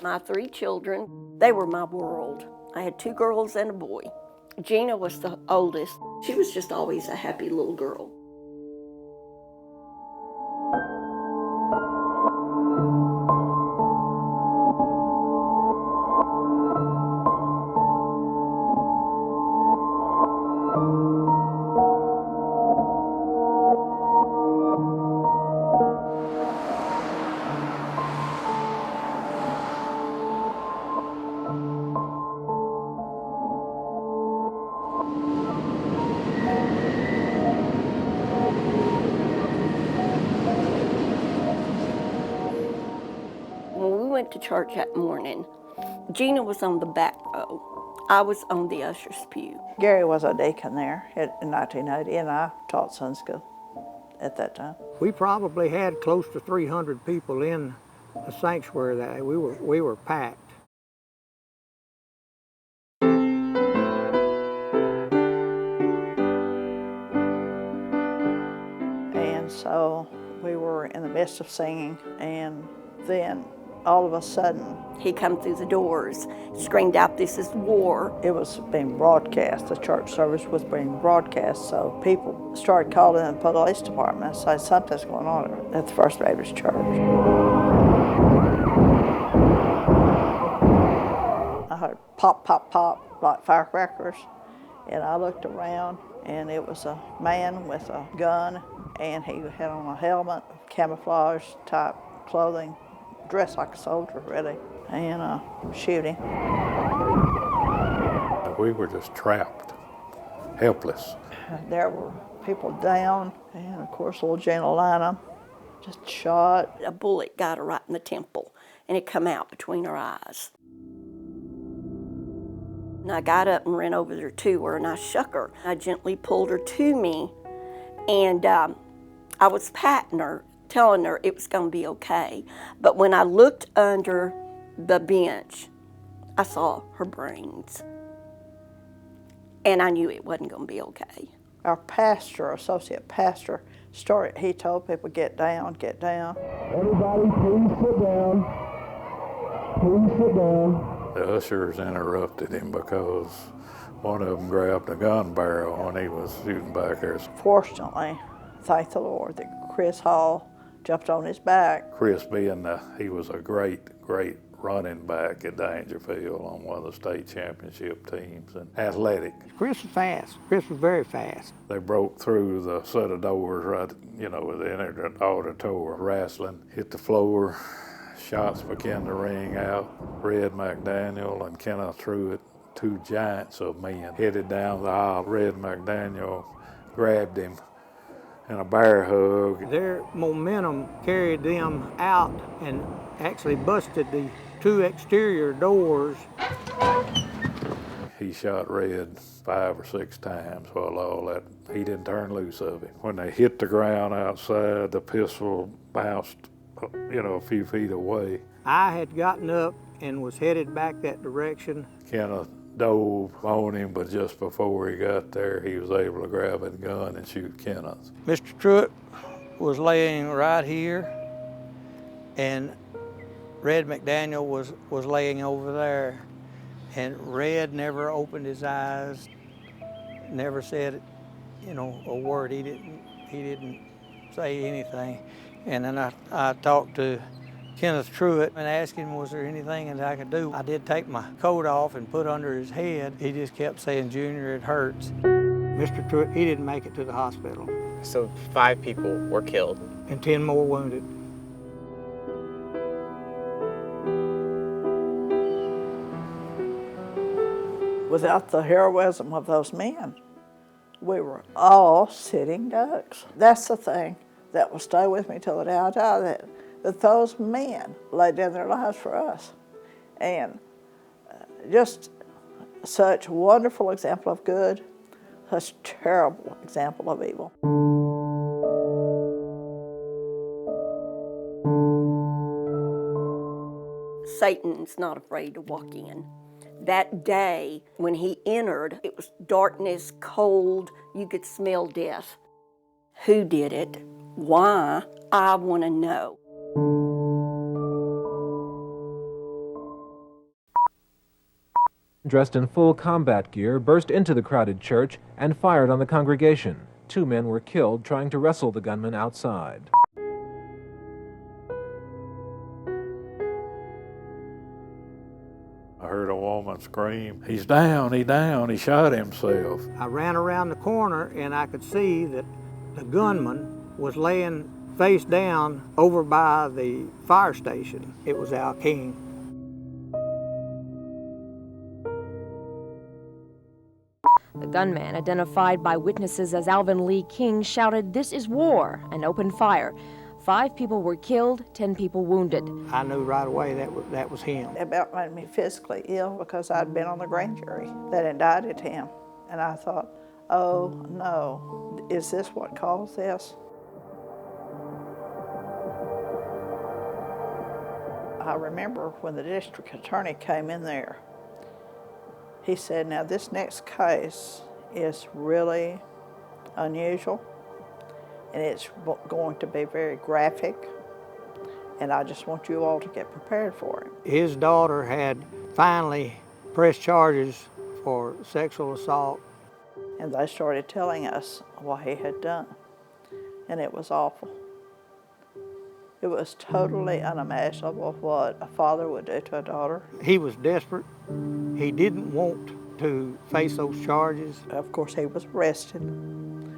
My 3 children, they were my world. I had 2 girls and a boy. Gina was the oldest. She was just always a happy little girl. When we went to church that morning, Gina was on the back row. I was on the usher's pew. Gary was a deacon there in 1980, and I taught Sunday school at that time. We probably had close to 300 people in the sanctuary that day. We were packed. And so we were in the midst of singing, and then all of a sudden, He come through the doors, screamed out, "This is war." it was being broadcast. The church service was being broadcast, so people started calling the police department and saying something's going on at the First Baptist Church. I heard pop, pop, pop, like firecrackers, and I looked around, and it was a man with a gun, and he had on a helmet, camouflage type clothing, dressed like a soldier, really, and shooting. We were just trapped, helpless. There were people down, and of course, little Gina Lina just shot. A bullet got her right in the temple, and it come out between her eyes. And I got up and ran over there to her, and I shook her. I gently pulled her to me, and I was patting her, telling her it was going to be okay. But when I looked under the bench, I saw her brains. And I knew it wasn't going to be okay. Our pastor, associate pastor, he told people, get down, get down. Everybody, please sit down. Please sit down. The ushers interrupted him because one of them grabbed a gun barrel when he was shooting back there. Fortunately, thank the Lord that Chris Hall jumped on his back. Chris he was a great running back at Dangerfield on one of the state championship teams, and athletic. Chris was fast. Chris was very fast. They broke through the set of doors right, they entered the auditorium, wrestling, hit the floor, shots began to ring out. Red McDaniel and Kenneth Truitt, 2 giants of men, headed down the aisle. Red McDaniel grabbed him and a bear hug. Their momentum carried them out and actually busted the 2 exterior doors. He shot Red 5 or 6 times while all that, he didn't turn loose of him. When they hit the ground outside, the pistol bounced, a few feet away. I had gotten up and was headed back that direction. Kenneth dove on him, but just before he got there, he was able to grab a gun and shoot Kenneth. Mr. Truitt was laying right here, and Red McDaniel was laying over there. And Red never opened his eyes, never said, a word. He didn't say anything. And then I talked to Kenneth Truitt and asked him, was there anything that I could do? I did take my coat off and put under his head. He just kept saying, "Junior, it hurts." Mr. Truitt, he didn't make it to the hospital. So 5 people were killed. And 10 more wounded. Without the heroism of those men, we were all sitting ducks. That's the thing that will stay with me till the day I die, that those men laid down their lives for us. And just such a wonderful example of good, such terrible example of evil. Satan's not afraid to walk in. That day when he entered, it was darkness, cold, you could smell death. Who did it? Why? I want to know. dressed in full combat gear, burst into the crowded church and fired on the congregation. 2 men were killed trying to wrestle the gunman outside. I heard a woman scream, "He's down, he's down, he shot himself." I ran around the corner and I could see that the gunman was laying face down over by the fire station. It was Al King. The gunman, identified by witnesses as Alvin Lee King, shouted, "This is war," and opened fire. 5 people were killed, 10 people wounded. I knew right away that was him. It about made me physically ill because I'd been on the grand jury that indicted him. And I thought, oh no, is this what caused this? I remember when the district attorney came in there, he said, now this next case is really unusual and it's going to be very graphic, and I just want you all to get prepared for it. His daughter had finally pressed charges for sexual assault. And they started telling us what he had done, and it was awful. It was totally unimaginable what a father would do to a daughter. He was desperate. He didn't want to face those charges. Of course, he was arrested.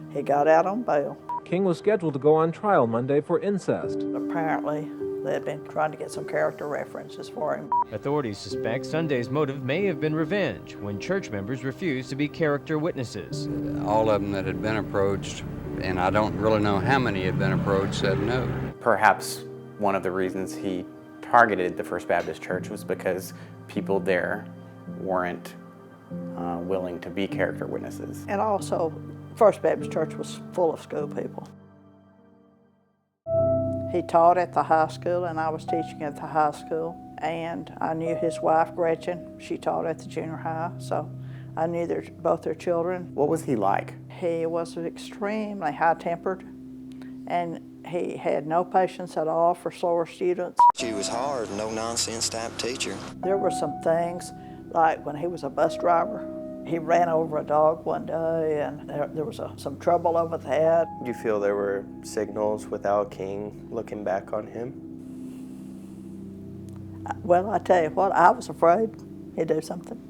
He got out on bail. King was scheduled to go on trial Monday for incest. Apparently, they had been trying to get some character references for him. Authorities suspect Sunday's motive may have been revenge when church members refused to be character witnesses. All of them that had been approached, and I don't really know how many had been approached, said no. Perhaps one of the reasons he targeted the First Baptist Church was because people there weren't willing to be character witnesses. And also, First Baptist Church was full of school people. He taught at the high school, and I was teaching at the high school. And I knew his wife, Gretchen. She taught at the junior high, so I knew both their children. What was he like? He was extremely high-tempered, and he had no patience at all for slower students. She was hard, no-nonsense type teacher. There were some things, like when he was a bus driver, he ran over a dog one day, and there was some trouble over that. Do you feel there were signals with Al King looking back on him? Well, I tell you what, I was afraid he'd do something.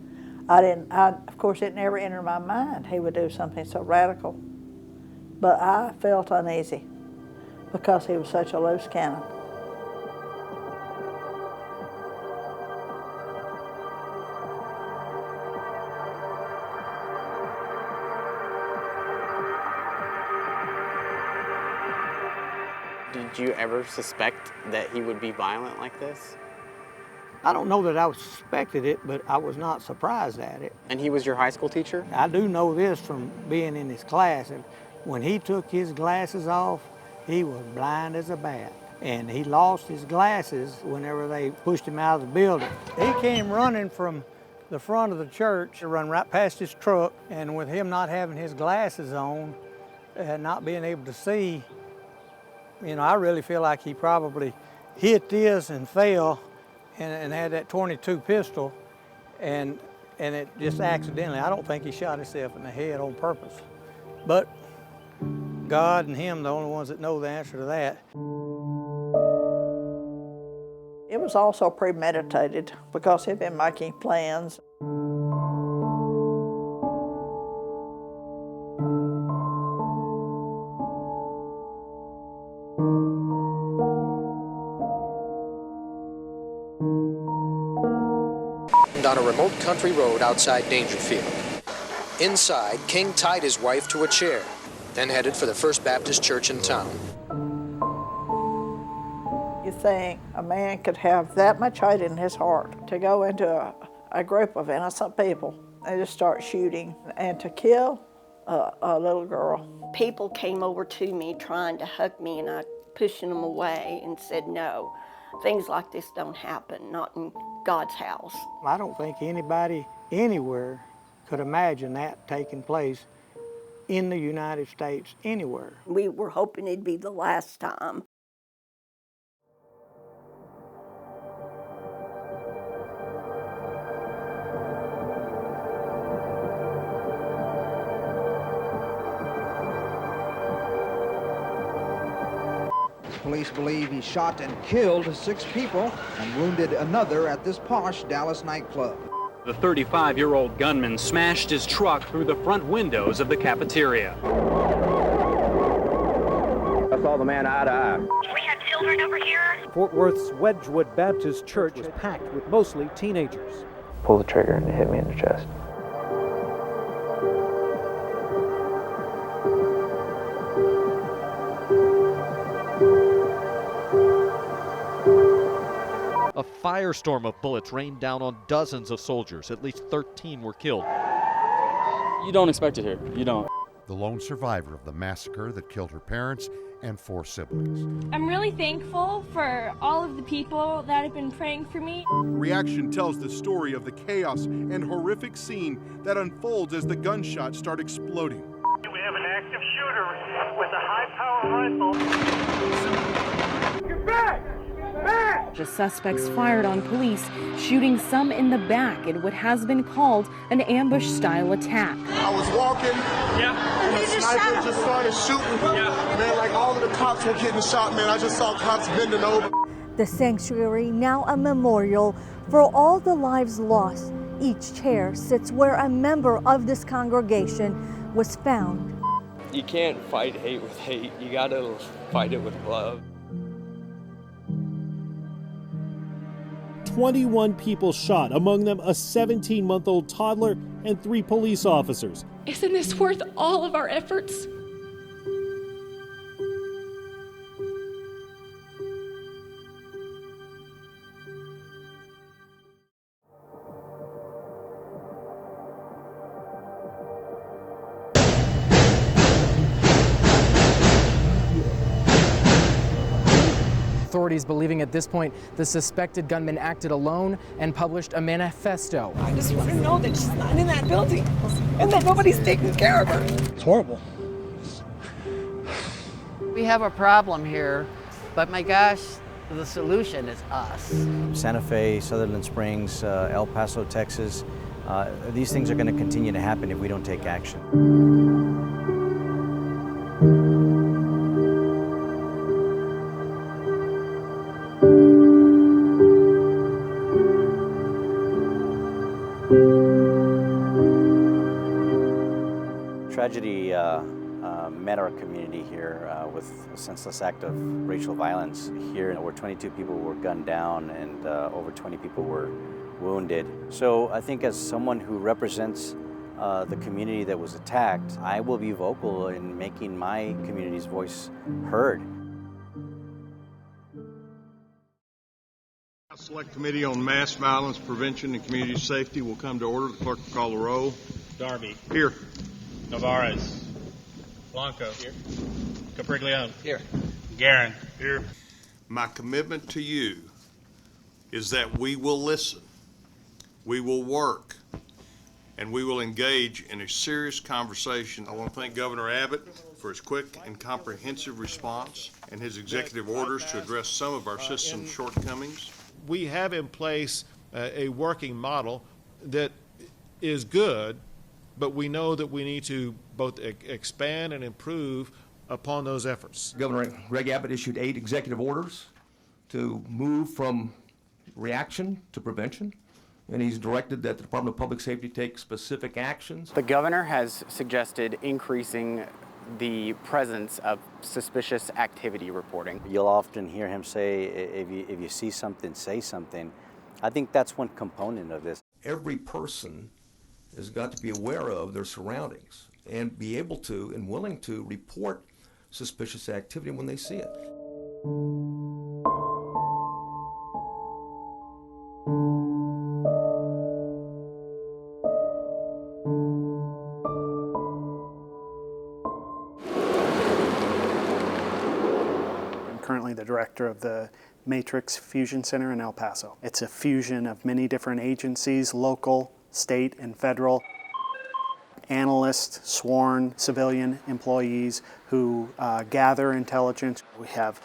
Of course, it never entered my mind he would do something so radical. But I felt uneasy because he was such a loose cannon. Did you ever suspect that he would be violent like this? I don't know that I suspected it, but I was not surprised at it. And he was your high school teacher? I do know this from being in his class. And when he took his glasses off, he was blind as a bat. And he lost his glasses whenever they pushed him out of the building. He came running from the front of the church, run right past his truck, and with him not having his glasses on and not being able to see, I really feel like he probably hit this and fell and had that .22 pistol, and it just accidentally. I don't think he shot himself in the head on purpose. But God and him, the only ones that know the answer to that. It was also premeditated because he'd been making plans. On a remote country road outside Dangerfield. Inside, King tied his wife to a chair, then headed for the First Baptist Church in town. You think a man could have that much hate in his heart to go into a group of innocent people and just start shooting and to kill a little girl? People came over to me trying to hug me, and I pushing them away and said, no, things like this don't happen, not in God's house. I don't think anybody anywhere could imagine that taking place in the United States anywhere. We were hoping it'd be the last time. Police believe he shot and killed 6 people and wounded another at this posh Dallas nightclub. The 35-year-old gunman smashed his truck through the front windows of the cafeteria. I saw the man eye to eye. We have children over here. Fort Worth's Wedgwood Baptist Church was packed with mostly teenagers. Pulled the trigger and it hit me in the chest. A firestorm of bullets rained down on dozens of soldiers. At least 13 were killed. You don't expect it here. You don't. The lone survivor of the massacre that killed her parents and 4 siblings. I'm really thankful for all of the people that have been praying for me. Reaction tells the story of the chaos and horrific scene that unfolds as the gunshots start exploding. We have an active shooter with a high-power rifle. Get back! Back! The suspects fired on police, shooting some in the back in what has been called an ambush-style attack. I was walking, and the sniper just started shooting. Man, like all of the cops were getting shot, man. I just saw cops bending over. The sanctuary, now a memorial for all the lives lost. Each chair sits where a member of this congregation was found. You can't fight hate with hate. You gotta fight it with love. 21 people shot, among them a 17-month-old toddler and 3 police officers. Isn't this worth all of our efforts? Authorities believing at this point the suspected gunman acted alone and published a manifesto. I just want to know that she's not in that building and that nobody's taking care of her. It's horrible. We have a problem here, but my gosh, the solution is us. Santa Fe, Sutherland Springs, El Paso, Texas, these things are going to continue to happen if we don't take action. Tragedy met our community here with a senseless act of racial violence here, where 22 people were gunned down and over 20 people were wounded. So I think as someone who represents the community that was attacked, I will be vocal in making my community's voice heard. Select Committee on Mass Violence Prevention and Community Safety will come to order. The clerk will call the roll. Darby. Here. Navarez. Blanco. Here. Capriglione. Here. Guerin. Here. My commitment to you is that we will listen, we will work, and we will engage in a serious conversation. I want to thank Governor Abbott for his quick and comprehensive response and his executive orders to address some of our system's shortcomings. We have in place a working model that is good, but we know that we need to both expand and improve upon those efforts. Governor Greg Abbott issued 8 executive orders to move from reaction to prevention, and he's directed that the Department of Public Safety take specific actions. The governor has suggested increasing the presence of suspicious activity reporting. You'll often hear him say, if you see something, say something. I think that's one component of this. Every person has got to be aware of their surroundings and be able to and willing to report suspicious activity when they see it. I'm currently the director of the Matrix Fusion Center in El Paso. It's a fusion of many different agencies, local, state, and federal. Analysts, sworn civilian employees who gather intelligence. We have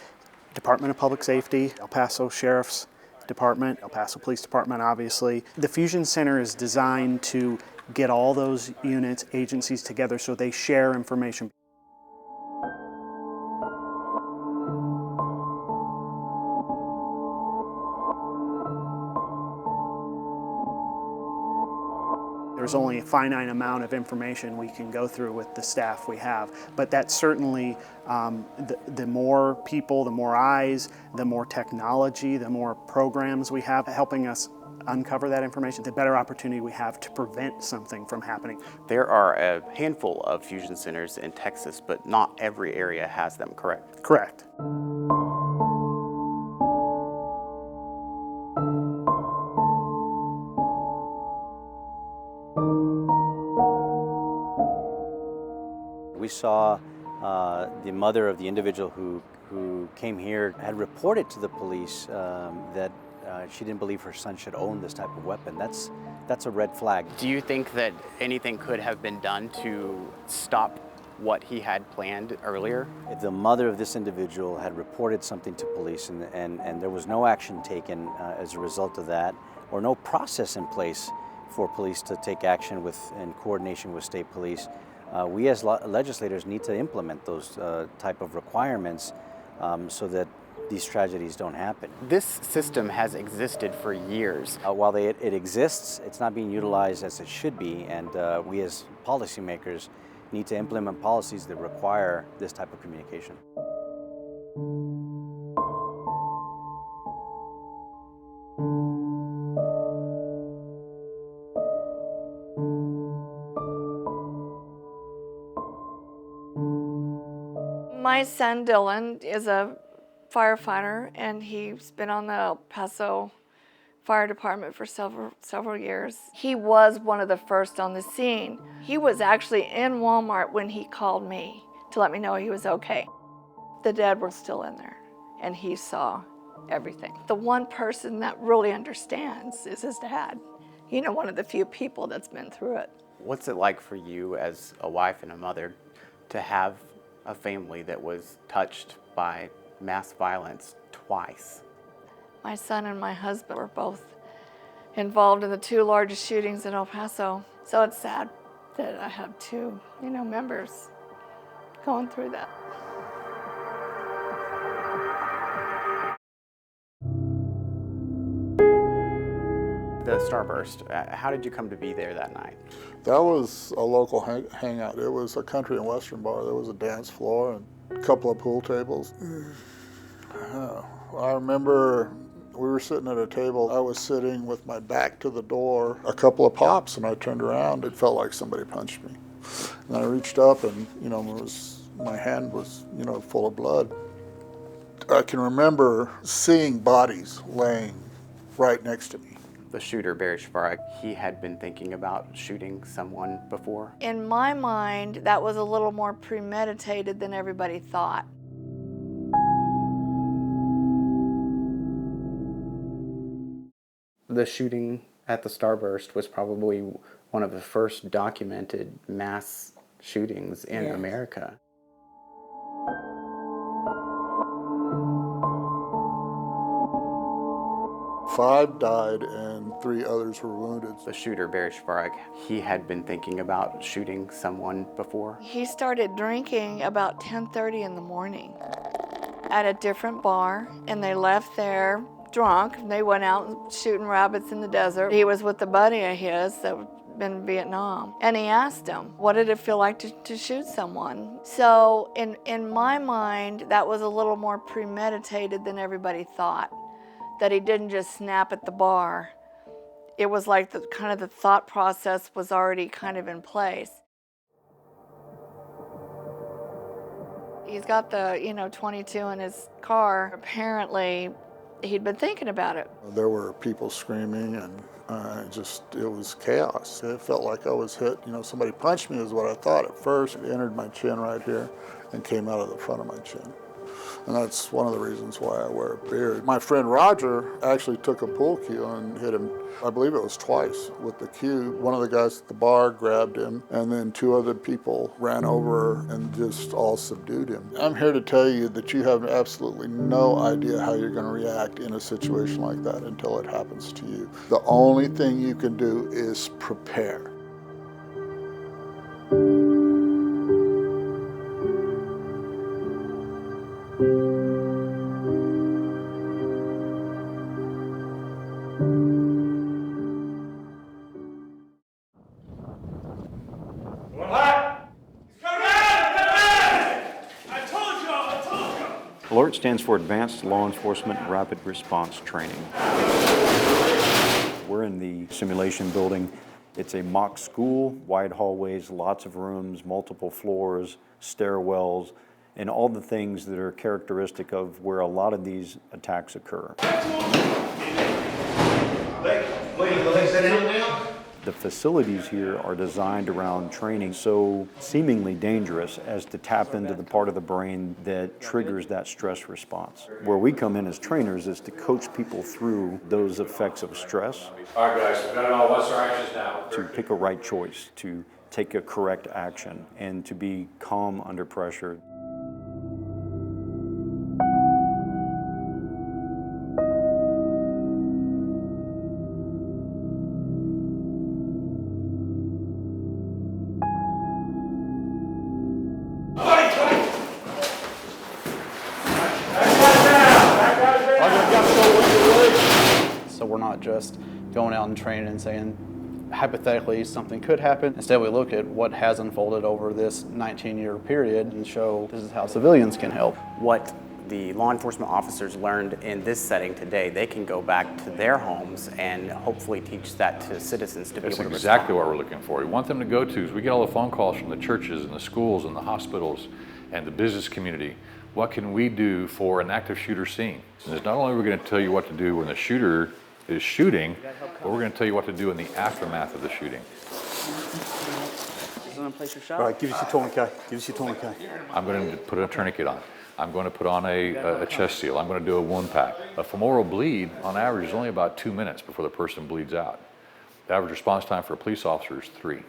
Department of Public Safety, El Paso Sheriff's Department, El Paso Police Department, obviously. The Fusion Center is designed to get all those units, agencies together so they share information. there's only a finite amount of information we can go through with the staff we have. But that's certainly, the more people, the more eyes, the more technology, the more programs we have helping us uncover that information, the better opportunity we have to prevent something from happening. There are a handful of fusion centers in Texas, but not every area has them, correct? Correct. We saw the mother of the individual who came here had reported to the police that she didn't believe her son should own this type of weapon. That's a red flag. Do you think that anything could have been done to stop what he had planned earlier? If the mother of this individual had reported something to police and there was no action taken as a result of that, or no process in place for police to take action in coordination with state police, we as legislators need to implement those type of requirements so that these tragedies don't happen. This system has existed for years. While it exists, it's not being utilized as it should be, and we as policymakers need to implement policies that require this type of communication. My son Dylan is a firefighter, and he's been on the El Paso Fire Department for several years. He was one of the first on the scene. He was actually in Walmart when he called me to let me know he was okay. The dead were still in there, and he saw everything. The one person that really understands is his dad. You know, one of the few people that's been through it. What's it like for you as a wife and a mother to have a family that was touched by mass violence twice? My son and my husband were both involved in the two largest shootings in El Paso. So it's sad that I have two, members going through that. The Starburst, how did you come to be there that night? That was a local hangout. It was a country and western bar. There was a dance floor and a couple of pool tables. I remember we were sitting at a table. I was sitting with my back to the door, a couple of pops, and I turned around. It felt like somebody punched me. And I reached up and, my hand was, full of blood. I can remember seeing bodies laying right next to me. The shooter, Barry Schvarek, he had been thinking about shooting someone before? In my mind, that was a little more premeditated than everybody thought. The shooting at the Starburst was probably one of the first documented mass shootings in America. Five died and 3 others were wounded. The shooter, Barry Schvarek, he had been thinking about shooting someone before? He started drinking about 10:30 in the morning at a different bar, and they left there drunk. They went out shooting rabbits in the desert. He was with a buddy of his that had been in Vietnam, and he asked him, what did it feel like to shoot someone? So in my mind, that was a little more premeditated than everybody thought. That he didn't just snap at the bar. It was like the thought process was already kind of in place. He's got the 22 in his car. Apparently, he'd been thinking about it. There were people screaming, and it was chaos. It felt like I was hit. Somebody punched me is what I thought at first. It entered my chin right here and came out of the front of my chin. And that's one of the reasons why I wear a beard. My friend Roger actually took a pool cue and hit him, I believe it was twice, with the cue. One of the guys at the bar grabbed him, and then 2 other people ran over and just all subdued him. I'm here to tell you that you have absolutely no idea how you're going to react in a situation like that until it happens to you. The only thing you can do is prepare. ALERT stands for Advanced Law Enforcement Rapid Response Training. We're in the simulation building. It's a mock school, wide hallways, lots of rooms, multiple floors, stairwells, and all the things that are characteristic of where a lot of these attacks occur. The facilities here are designed around training so seemingly dangerous as to tap into the part of the brain that triggers that stress response. Where we come in as trainers is to coach people through those effects of stress. All right, guys, we've got it all. What's our actions now? To pick a right choice, to take a correct action, and to be calm under pressure. So we're not just going out and training and saying, hypothetically, something could happen. Instead, we look at what has unfolded over this 19-year period and show this is how civilians can help. What the law enforcement officers learned in this setting today, they can go back to their homes and hopefully teach that to citizens to be able to respond. That's exactly what we're looking for. We want them to go to, is we get all the phone calls from the churches and the schools and the hospitals and the business community. What can we do for an active shooter scene? And it's not only are we going to tell you what to do when the shooter is shooting, but we're going to tell you what to do in the aftermath of the shooting. All right, give us your tourniquet. Give us your tourniquet. I'm going to put a tourniquet on. I'm going to put on a chest seal. I'm going to do a wound pack. A femoral bleed, on average, is only about 2 minutes before the person bleeds out. The average response time for a police officer is 3.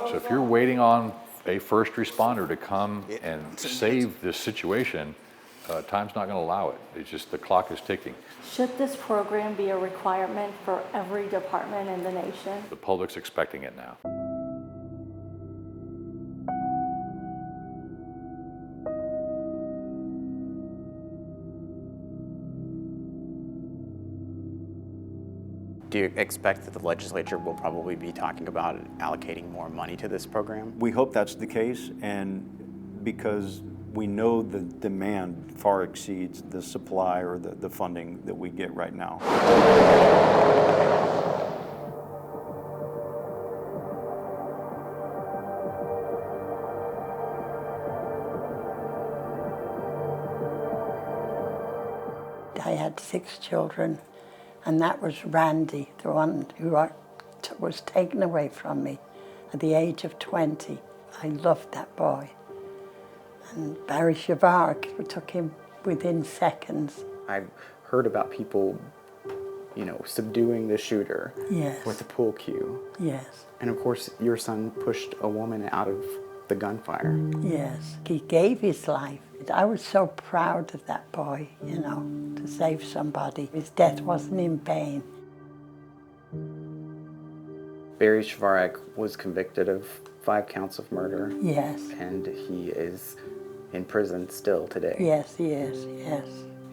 So if you're waiting on a first responder to come and save this situation, time's not going to allow it. It's just the clock is ticking. Should this program be a requirement for every department in the nation? The public's expecting it now. Do you expect that the legislature will probably be talking about allocating more money to this program? We hope that's the case, and because we know the demand far exceeds the supply or the funding that we get right now. I had 6 children, and that was Randy, the one who was taken away from me at the age of 20. I loved that boy. And Barry Shavark took him within seconds. I've heard about people, subduing the shooter with a pool cue. Yes. And of course, your son pushed a woman out of the gunfire. Yes, he gave his life. I was so proud of that boy, to save somebody. His death wasn't in vain. Barry Shavark was convicted of 5 counts of murder. Yes. And he is in prison still today. Yes, he is, yes.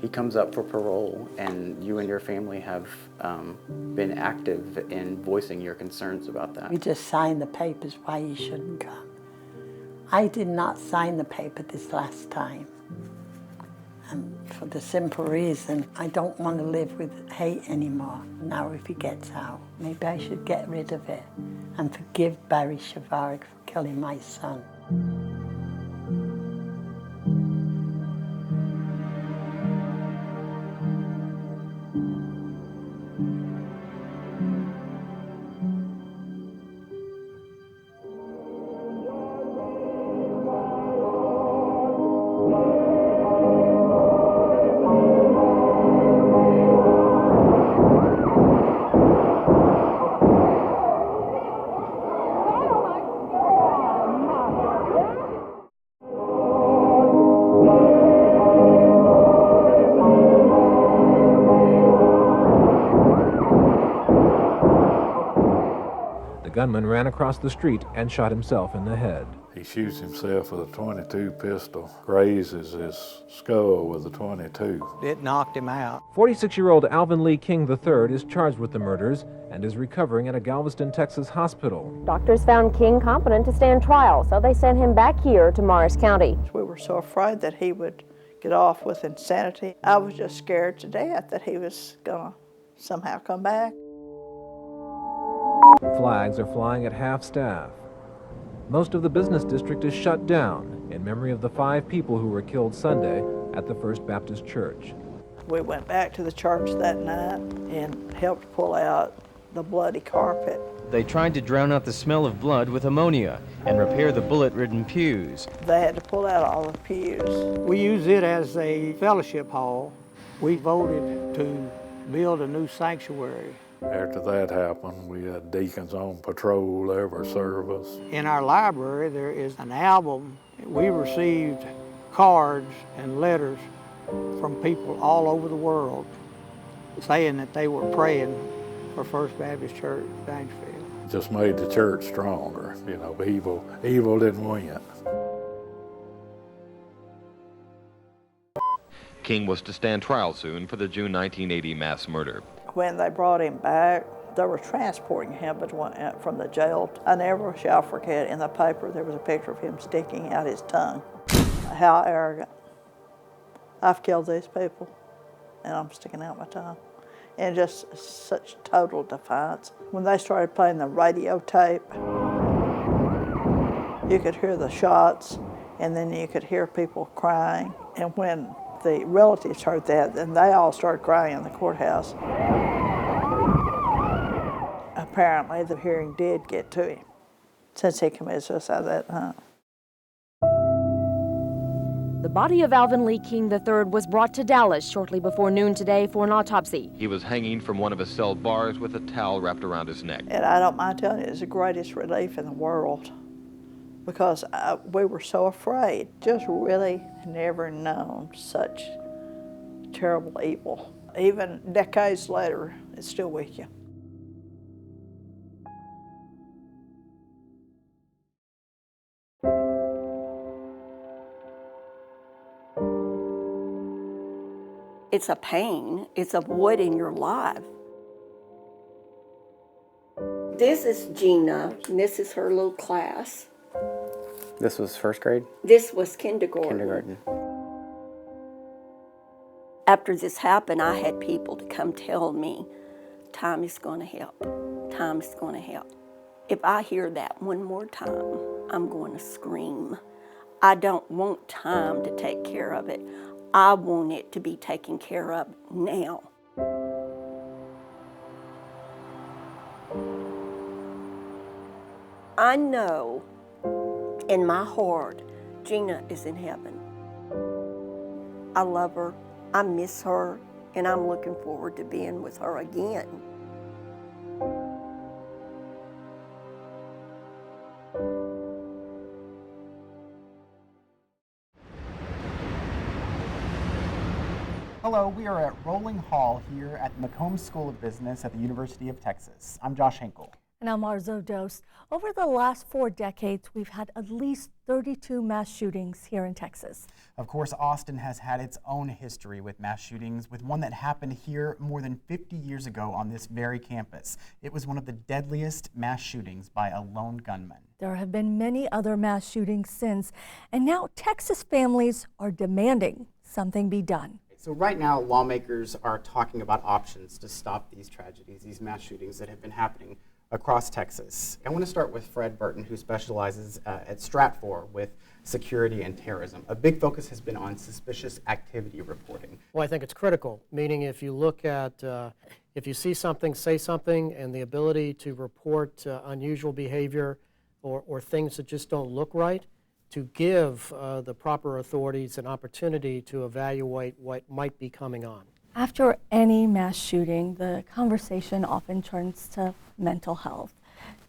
He comes up for parole, and you and your family have been active in voicing your concerns about that. We just signed the papers why he shouldn't come. I did not sign the paper this last time. And for the simple reason, I don't want to live with hate anymore. Now if he gets out, maybe I should get rid of it and forgive Barry Shavark for killing my son. The gunman ran across the street and shot himself in the head. He shoots himself with a .22 pistol, grazes his skull with a .22. It knocked him out. 46-year-old Alvin Lee King III is charged with the murders and is recovering at a Galveston, Texas hospital. Doctors found King competent to stand trial, so they sent him back here to Morris County. We were so afraid that he would get off with insanity. I was just scared to death that he was gonna somehow come back. Flags are flying at half-staff. Most of the business district is shut down in memory of the 5 people who were killed Sunday at the First Baptist Church. We went back to the church that night and helped pull out the bloody carpet. They tried to drown out the smell of blood with ammonia and repair the bullet-ridden pews. They had to pull out all the pews. We use it as a fellowship hall. We voted to build a new sanctuary. After that happened, we had deacons on patrol every service. In our library, there is an album. We received cards and letters from people all over the world saying that they were praying for First Baptist Church, Dansville. Just made the church stronger. You know, evil didn't win. King was to stand trial soon for the June 1980 mass murder. When they brought him back, they were transporting him from the jail. I never shall forget, in the paper there was a picture of him sticking out his tongue. How arrogant. I've killed these people, and I'm sticking out my tongue. And just such total defiance. When they started playing the radio tape, you could hear the shots, and then you could hear people crying. And when the relatives heard that, then they all started crying in the courthouse. Apparently, the hearing did get to him, since he committed suicide that night. The body of Alvin Lee King III was brought to Dallas shortly before noon today for an autopsy. He was hanging from one of his cell bars with a towel wrapped around his neck. And I don't mind telling you, it's the greatest relief in the world, because we were so afraid. Just really never known such terrible evil. Even decades later, it's still with you. It's a pain. It's a void in your life. This is Gina, and this is her little class. This was first grade? This was kindergarten. Kindergarten. After this happened, I had people to come tell me, time is going to help. Time is going to help. If I hear that one more time, I'm going to scream. I don't want time to take care of it. I want it to be taken care of now. I know in my heart, Gina is in heaven. I love her, I miss her, and I'm looking forward to being with her again. Hello, we are at Rolling Hall here at the McCombs School of Business at the University of Texas. I'm Josh Henkel. And I'm Arzo Dost. Over the last 4 decades, we've had at least 32 mass shootings here in Texas. Of course, Austin has had its own history with mass shootings, with one that happened here more than 50 years ago on this very campus. It was one of the deadliest mass shootings by a lone gunman. There have been many other mass shootings since, and now Texas families are demanding something be done. So right now, lawmakers are talking about options to stop these tragedies, these mass shootings that have been happening across Texas. I want to start with Fred Burton, who specializes at Stratfor with security and terrorism. A big focus has been on suspicious activity reporting. Well, I think it's critical, meaning if you look at, if you see something, say something, and the ability to report unusual behavior or things that just don't look right, to give the proper authorities an opportunity to evaluate what might be coming on. After any mass shooting, the conversation often turns to mental health.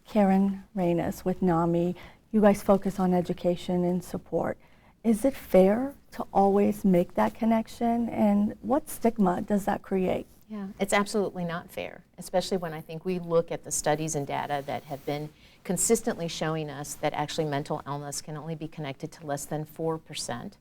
Karen Reynes with NAMI, you guys focus on education and support. Is it fair to always make that connection, and what stigma does that create? Yeah, it's absolutely not fair, especially when I think we look at the studies and data that have been consistently showing us that actually mental illness can only be connected to less than 4%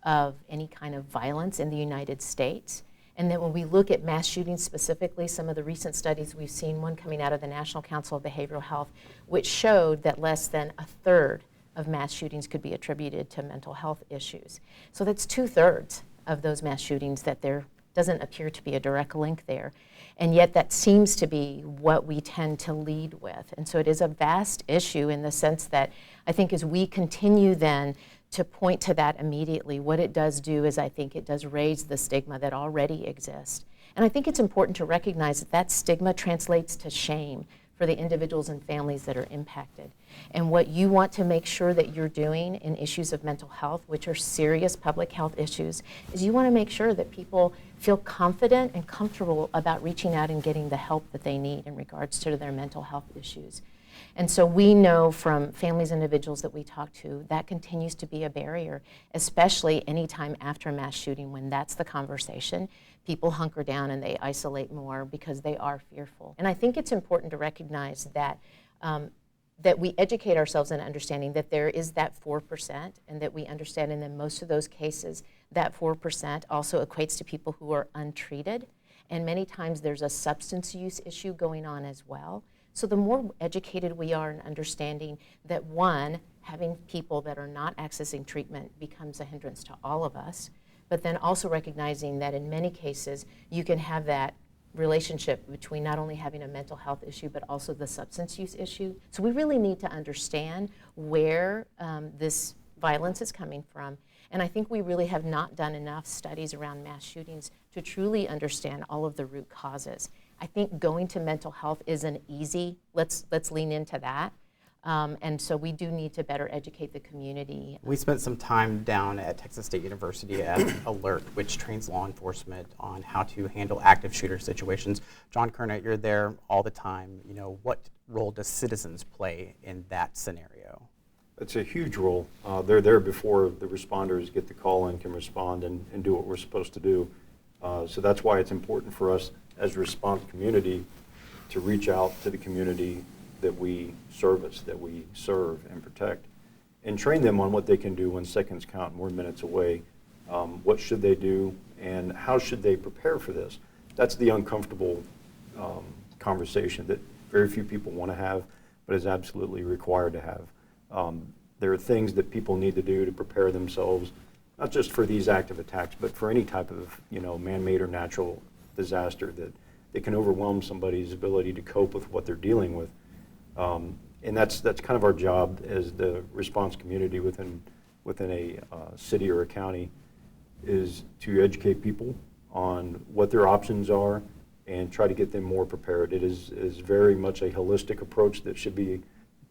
of any kind of violence in the United States. And then when we look at mass shootings specifically, some of the recent studies we've seen, one coming out of the National Council of Behavioral Health, which showed that less than 1/3 of mass shootings could be attributed to mental health issues. So that's 2/3 of those mass shootings that there doesn't appear to be a direct link there. And yet that seems to be what we tend to lead with. And so it is a vast issue in the sense that I think as we continue then to point to that immediately, what it does do is I think it does raise the stigma that already exists. And I think it's important to recognize that that stigma translates to shame for the individuals and families that are impacted. And what you want to make sure that you're doing in issues of mental health, which are serious public health issues, is you want to make sure that people feel confident and comfortable about reaching out and getting the help that they need in regards to their mental health issues. And so we know from families and individuals that we talk to, that continues to be a barrier, especially anytime after a mass shooting when that's the conversation. People hunker down and they isolate more because they are fearful. And I think it's important to recognize that that we educate ourselves in understanding that there is that 4% and that we understand in most of those cases that 4% also equates to people who are untreated. And many times there's a substance use issue going on as well. So the more educated we are in understanding that, one, having people that are not accessing treatment becomes a hindrance to all of us, but then also recognizing that in many cases you can have that relationship between not only having a mental health issue but also the substance use issue. So we really need to understand where this violence is coming from. And I think we really have not done enough studies around mass shootings to truly understand all of the root causes. I think going to mental health isn't easy. Let's lean into that. And so we do need to better educate the community. We spent some time down at Texas State University at ALERT, which trains law enforcement on how to handle active shooter situations. John Kernet, you're there all the time. You know, what role does citizens play in that scenario? It's a huge role. They're there before the responders get the call and can respond and do what we're supposed to do. So that's why it's important for us as a response community to reach out to the community that we service, that we serve and protect, and train them on what they can do when seconds count, more minutes away. What should they do and how should they prepare for this? That's the uncomfortable conversation that very few people want to have, but is absolutely required to have. There are things that people need to do to prepare themselves, not just for these active attacks, but for any type of man-made or natural disaster that can overwhelm somebody's ability to cope with what they're dealing with. And that's kind of our job as the response community within a city or a county, is to educate people on what their options are and try to get them more prepared. It is very much a holistic approach that should be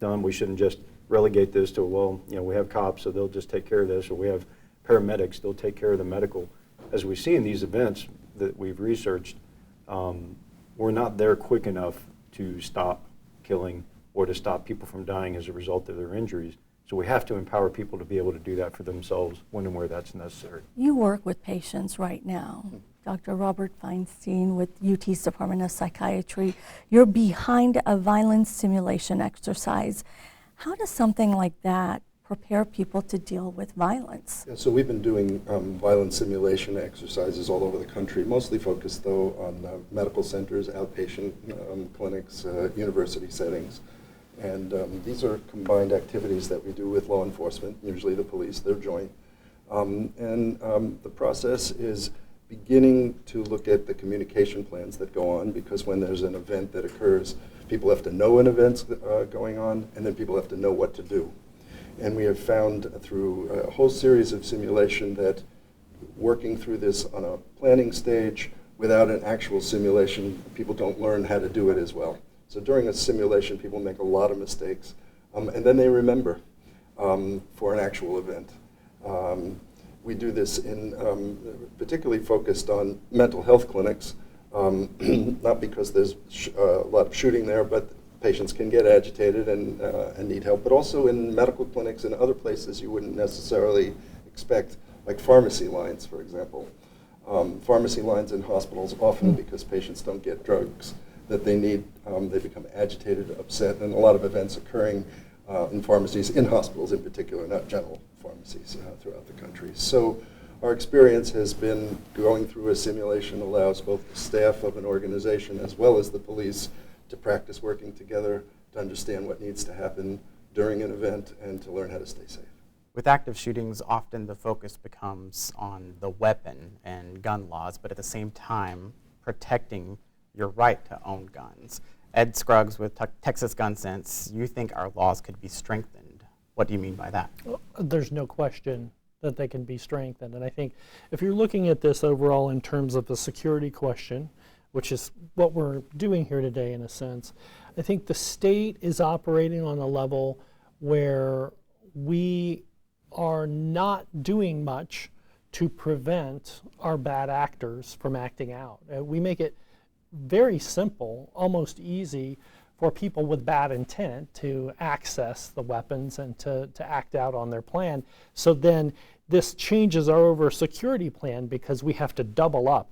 done. We shouldn't just relegate this to, well, we have cops, so they'll just take care of this, or we have paramedics, they'll take care of the medical. As we see in these events that we've researched, we're not there quick enough to stop killing or to stop people from dying as a result of their injuries. So we have to empower people to be able to do that for themselves when and where that's necessary. You work with patients right now. Dr. Robert Feinstein with UT's Department of Psychiatry. You're behind a violence simulation exercise. How does something like that prepare people to deal with violence? Yeah, so we've been doing violence simulation exercises all over the country, mostly focused though on medical centers, outpatient clinics, university settings. And these are combined activities that we do with law enforcement, usually the police, they're joint. The process is beginning to look at the communication plans that go on, because when there's an event that occurs, people have to know an event's going on, and then people have to know what to do. And we have found through a whole series of simulation that working through this on a planning stage without an actual simulation, people don't learn how to do it as well. So during a simulation, people make a lot of mistakes, and then they remember for an actual event. We do this in particularly focused on mental health clinics, not because there's a lot of shooting there, but patients can get agitated and need help, but also in medical clinics and other places you wouldn't necessarily expect, like pharmacy lines, for example. Pharmacy lines in hospitals often, because patients don't get drugs that they need, they become agitated, upset, and a lot of events occurring in pharmacies, in hospitals in particular, not general pharmacies throughout the country. So our experience has been going through a simulation allows both the staff of an organization as well as the police to practice working together, to understand what needs to happen during an event and to learn how to stay safe. With active shootings, often the focus becomes on the weapon and gun laws, but at the same time, protecting your right to own guns. Ed Scruggs with Texas Gun Sense, you think our laws could be strengthened. What do you mean by that? There's no question that they can be strengthened. And I think if you're looking at this overall in terms of the security question, which is what we're doing here today in a sense, I think the state is operating on a level where we are not doing much to prevent our bad actors from acting out. We make it very simple, almost easy for people with bad intent to access the weapons and to act out on their plan. So then this changes our overall security plan because we have to double up.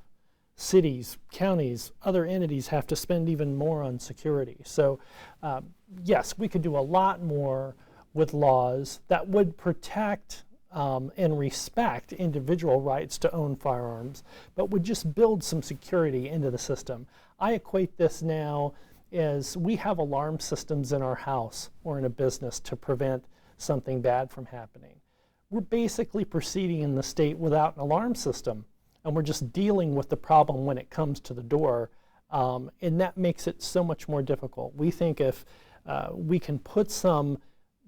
Cities, counties, other entities have to spend even more on security. So yes, we could do a lot more with laws that would protect and respect individual rights to own firearms, but would just build some security into the system. I equate this now as we have alarm systems in our house or in a business to prevent something bad from happening. We're basically proceeding in the state without an alarm system, and we're just dealing with the problem when it comes to the door, and that makes it so much more difficult. We think if we can put some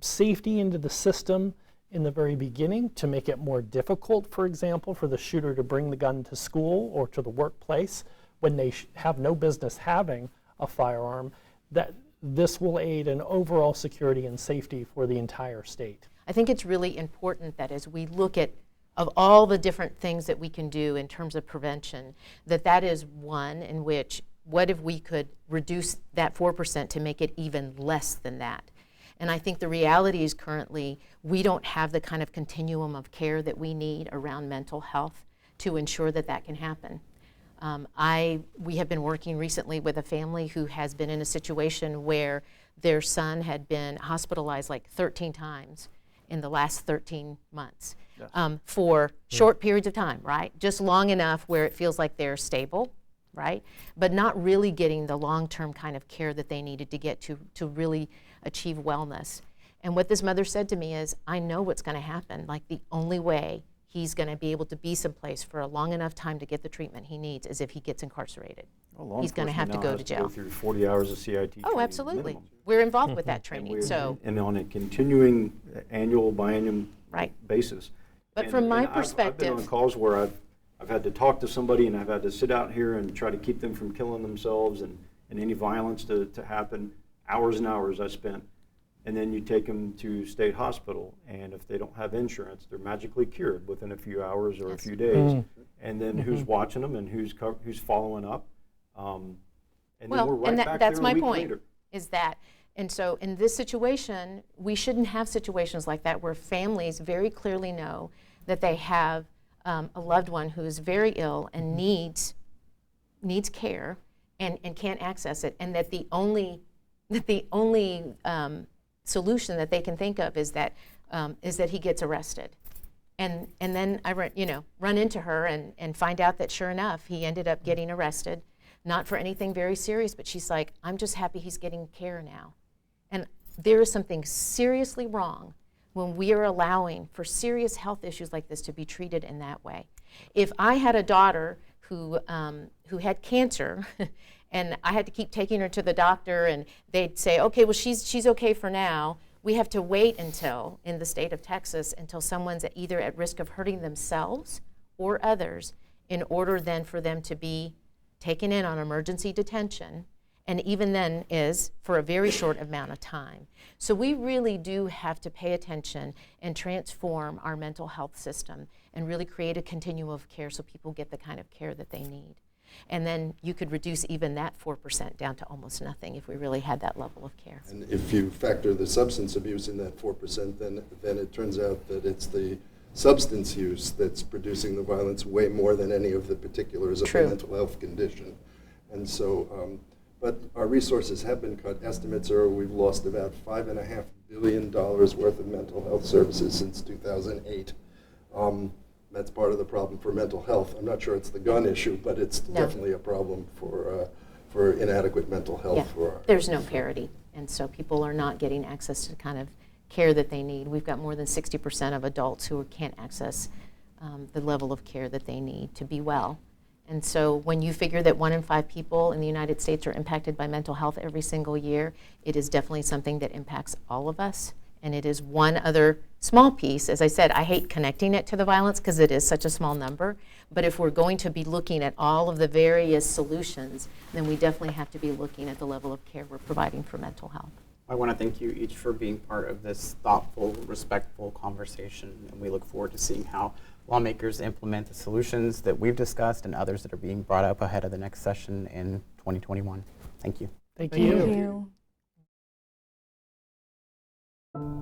safety into the system in the very beginning to make it more difficult, for example, for the shooter to bring the gun to school or to the workplace when they have no business having a firearm, that this will aid in overall security and safety for the entire state. I think it's really important that as we look at of all the different things that we can do in terms of prevention, that is one in which, what if we could reduce that 4% to make it even less than that? And I think the reality is currently we don't have the kind of continuum of care that we need around mental health to ensure that that can happen. We have been working recently with a family who has been in a situation where their son had been hospitalized like 13 times in the last 13 months for short periods of time, right? Just long enough where it feels like they're stable, right? But not really getting the long-term kind of care that they needed to get to really achieve wellness. And what this mother said to me is, I know what's going to happen. Like, the only way he's going to be able to be someplace for a long enough time to get the treatment he needs is if he gets incarcerated. Well, he's going to have to go to jail. Go through 40 hours of CIT training. Oh, absolutely. Minimum. We're involved with that training. And on a continuing annual, biannual basis. But from my perspective, I've been on calls where I've had to talk to somebody and I've had to sit out here and try to keep them from killing themselves and any violence to happen. Hours and hours I spent. And then you take them to state hospital, and if they don't have insurance, they're magically cured within a few hours or a few days. And then who's watching them and who's following up? And then we're right back that's there my a week point. later. Is that, and so in this situation, we shouldn't have situations like that where families very clearly know that they have a loved one who is very ill and needs care and can't access it, and that the only solution that they can think of is that he gets arrested. And then I run into her and find out that sure enough, he ended up getting arrested, not for anything very serious, but she's like, I'm just happy he's getting care now. And there is something seriously wrong when we are allowing for serious health issues like this to be treated in that way. If I had a daughter who had cancer and I had to keep taking her to the doctor and they'd say, okay, well, she's okay for now. We have to wait until, in the state of Texas, until someone's either at risk of hurting themselves or others in order then for them to be taken in on emergency detention, and even then is for a very short amount of time. So we really do have to pay attention and transform our mental health system and really create a continuum of care so people get the kind of care that they need. And then you could reduce even that 4% down to almost nothing if we really had that level of care. And if you factor the substance abuse in that 4%, then it turns out that it's the substance use that's producing the violence way more than any of the particulars of the mental health condition. And so, but our resources have been cut. Estimates are we've lost about $5.5 billion worth of mental health services since 2008. That's part of the problem for mental health. I'm not sure it's the gun issue, but it's definitely a problem for inadequate mental health. There's no parity And so people are not getting access to the kind of care that they need. We've got more than 60% of adults who can't access the level of care that they need to be well. And so when you figure that 1 in 5 people in the United States are impacted by mental health every single year, it is definitely something that impacts all of us. And it is one other small piece. As I said, I hate connecting it to the violence because it is such a small number. But if we're going to be looking at all of the various solutions, then we definitely have to be looking at the level of care we're providing for mental health. I want to thank you each for being part of this thoughtful, respectful conversation, and we look forward to seeing how lawmakers implement the solutions that we've discussed and others that are being brought up ahead of the next session in 2021. Thank you. Thank you. Thank you.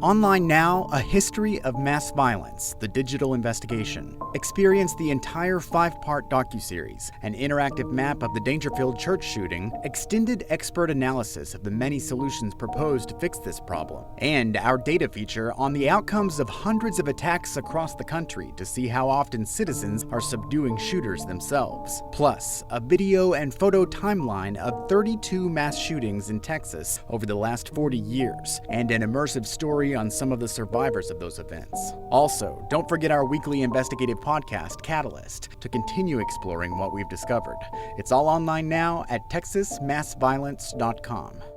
Online now, A History of Mass Violence, the Digital Investigation. Experience the entire 5-part docuseries, an interactive map of the Dangerfield church shooting, extended expert analysis of the many solutions proposed to fix this problem, and our data feature on the outcomes of hundreds of attacks across the country to see how often citizens are subduing shooters themselves. Plus, a video and photo timeline of 32 mass shootings in Texas over the last 40 years, and an immersive story on some of the survivors of those events. Also, don't forget our weekly investigative podcast, Catalyst, to continue exploring what we've discovered. It's all online now at texasmassviolence.com.